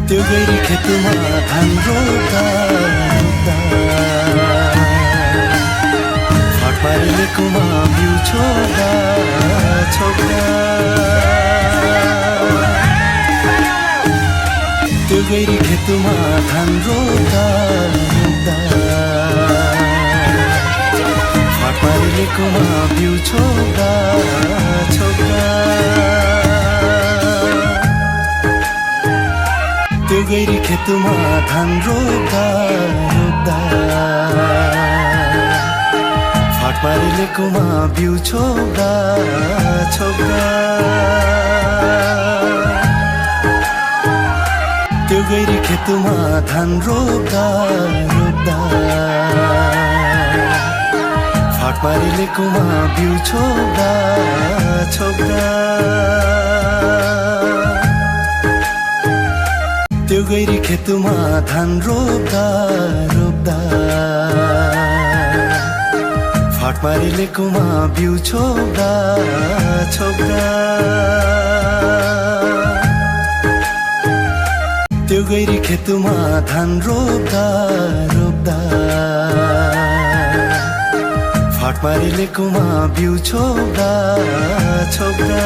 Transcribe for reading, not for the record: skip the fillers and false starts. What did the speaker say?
त्यो गैरी खेतमा धान रोप्दा फाट पारेकोमा बिउ छोड्दा छोड्दा त्यो गैरी खेतमा धान रोप्दा फाट पारेकोमा बिउ छोड्दा छोड्दा त्यो गैरी खेतमा धान रोप्दा फाट पारेकोमा बिउ छोड्दा छोड्दा त्यो गैरी खेतमा धान रोप्दा फाट पारेकोमा बिउ छोड्दा छोड्दा त्यो गैरी खेतमा धान रोप्दा फाट पारेकोमा बिउ छोड्दा छोड्दा त्यो गैरी खेतमा धान रोप्दा फाट पारेकोमा बिउ छोड्दा छोड्दा